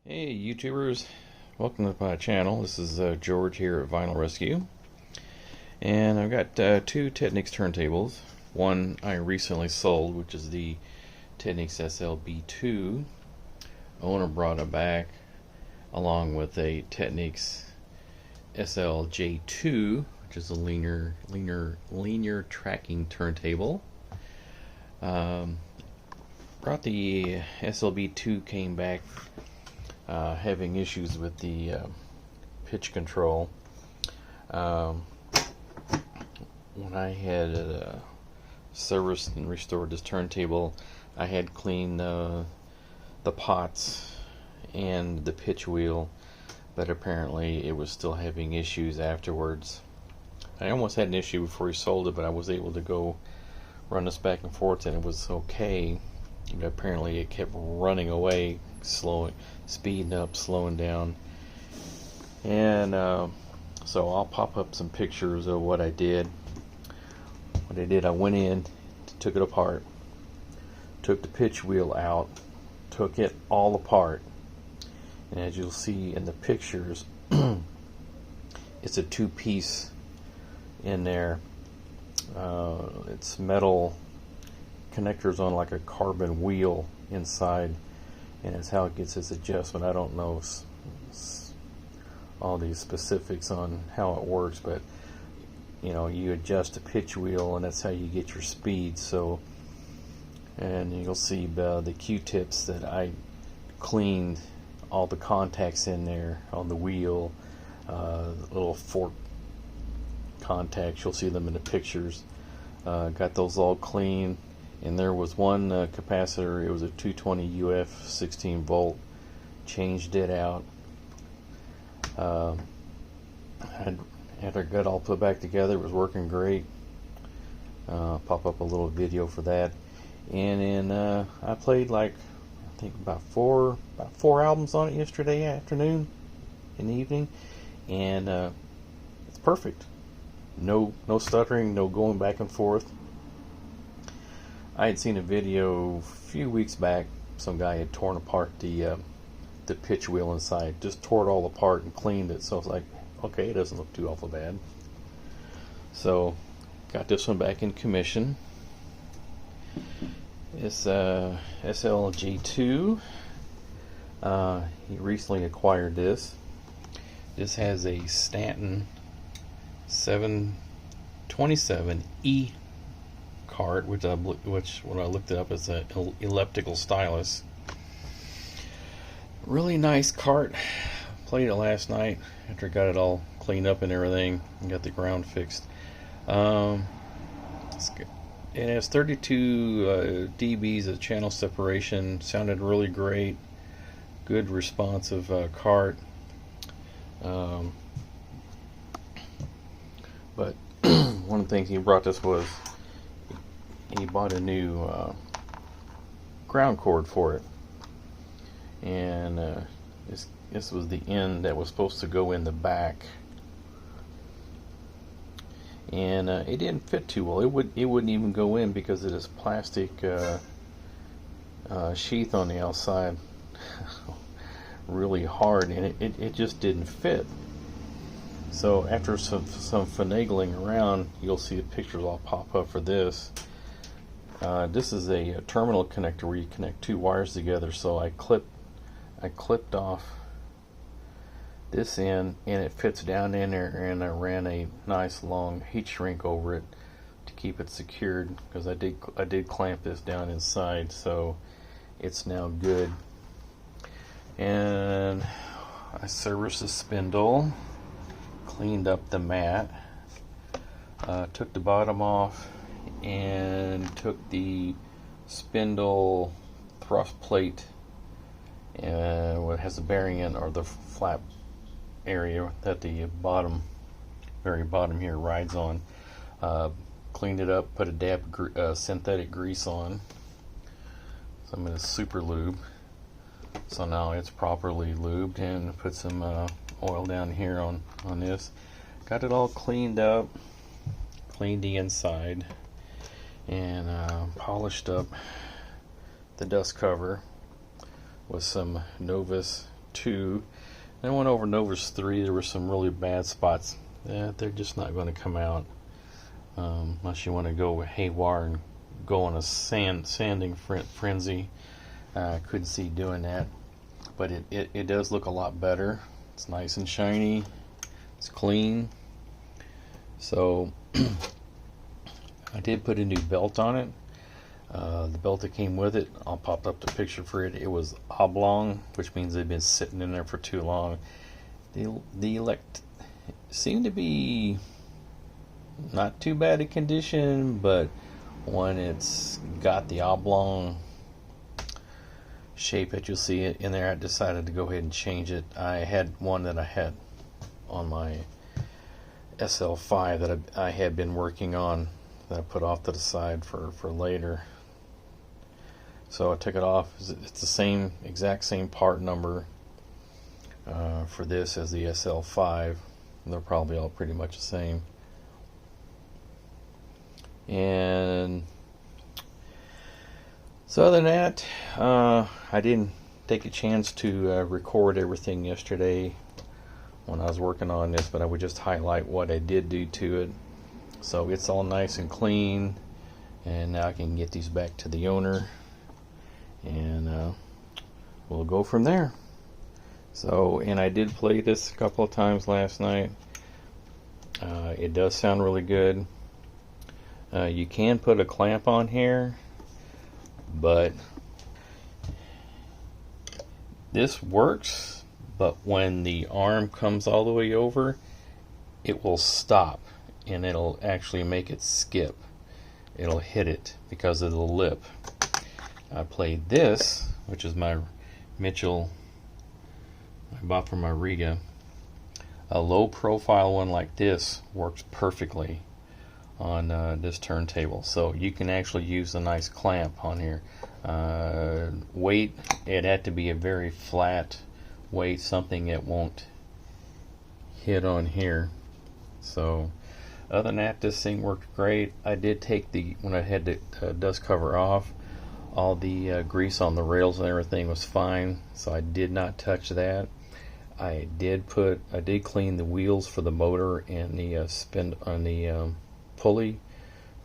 Hey YouTubers, welcome to my channel. This is George here at Vinyl Rescue, and I've got two Technics turntables. One I recently sold, which is the Technics SL-B2. Owner brought it back along with a Technics SL-J2, which is a linear tracking turntable. Brought the SL-B2, came back having issues with the pitch control. When I had serviced and restored this turntable, I had cleaned the pots and the pitch wheel, but apparently it was still having issues afterwards. I almost had an issue before he sold it, but I was able to go run this back and forth and it was okay. But apparently it kept running away, speeding up, slowing down. And so I'll pop up some pictures of what I did. I went in, took it apart, took the pitch wheel out, took it all apart, and as you'll see in the pictures, it's a two-piece in there. It's metal connectors on like a carbon wheel inside, and that's how it gets its adjustment. I don't know all these specifics on how it works, but you know, you adjust the pitch wheel and that's how you get your speed. So, and you'll see the Q-tips that I cleaned all the contacts in there on the wheel, little fork contacts, you'll see them in the pictures. Got those all clean. And there was one capacitor, it was a 220 UF 16 volt, changed it out. After I got all put back together, it was working great. Pop up a little video for that. And then I played like, I think about four albums on it yesterday afternoon, in the evening, and it's perfect. No stuttering, no going back and forth. I had seen a video a few weeks back. Some guy had torn apart the pitch wheel inside, just tore it all apart and cleaned it. So I was like, okay, it doesn't look too awful bad. So got this one back in commission. It's SL-J2. He recently acquired this. This has a Stanton 727E cart, which when I looked it up, is an elliptical stylus. Really nice cart. Played it last night after I got it all cleaned up and everything and got the ground fixed. It has 32 dBs of channel separation. Sounded really great. Good responsive cart. But one of the things he brought us was he bought a new ground cord for it, and this was the end that was supposed to go in the back, and it didn't fit too well. It wouldn't even go in because of this plastic sheath on the outside. Really hard, and it just didn't fit. So after some finagling around, you'll see the pictures all pop up for this. This is a terminal connector where you connect two wires together. So I clipped off this end, and it fits down in there, and I ran a nice long heat shrink over it to keep it secured, because I did clamp this down inside, so it's now good. And I serviced the spindle, cleaned up the mat, took the bottom off, and took the spindle thrust plate, what has the bearing in, or the flap area that the very bottom here rides on. Cleaned it up, put a dab of synthetic grease on, some of the super lube. So now it's properly lubed, and put some oil down here on this. Got it all cleaned up, cleaned the inside, and polished up the dust cover with some Novus 2. Then I went over Novus 3. There were some really bad spots. They're just not going to come out unless you want to go haywire and go on a sanding frenzy. I couldn't see doing that, but it does look a lot better. It's nice and shiny. It's clean. So I did put a new belt on it. The belt that came with it, I'll pop up the picture for it. It was oblong, which means they've been sitting in there for too long. The elect seemed to be not too bad a condition, but when it's got the oblong shape that you'll see it in there, I decided to go ahead and change it. I had one that I had on my SL-5 that I had been working on that I put off to the side for later. So I took it off. It's the exact same part number for this as the SL-5. They're probably all pretty much the same. And so other than that, I didn't take a chance to record everything yesterday when I was working on this, but I would just highlight what I did do to it. So it's all nice and clean, and now I can get these back to the owner, and we'll go from there. So, and I did play this a couple of times last night. It does sound really good. You can put a clamp on here, but this works, but when the arm comes all the way over, it will stop, and it'll actually make it skip. It'll hit it because of the lip. I played this, which is my Mitchell I bought from my Riga. A low profile one like this works perfectly on this turntable, so you can actually use a nice clamp on here. Weight, it had to be a very flat weight, something that won't hit on here. So other than that, this thing worked great. I did take when I had the dust cover off, all the grease on the rails and everything was fine, so I did not touch that. I did clean the wheels for the motor and the spin on the pulley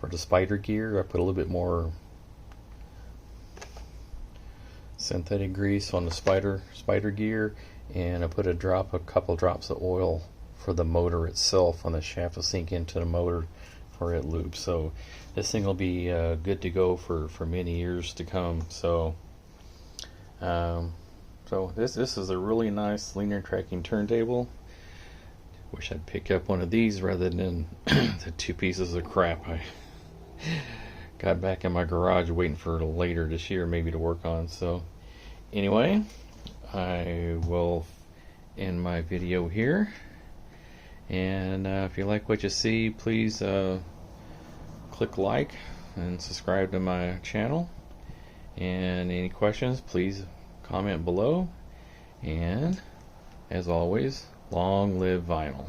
for the spider gear. I put a little bit more synthetic grease on the spider gear, and I put a couple drops of oil for the motor itself on the shaft to sink into the motor for it loop. So this thing will be good to go for many years to come. So this is a really nice linear tracking turntable. Wish I'd pick up one of these rather than the two pieces of crap I got back in my garage waiting for later this year maybe to work on. So anyway, I will end my video here, and if you like what you see, please click like and subscribe to my channel, and any questions please comment below, and as always, long live vinyl.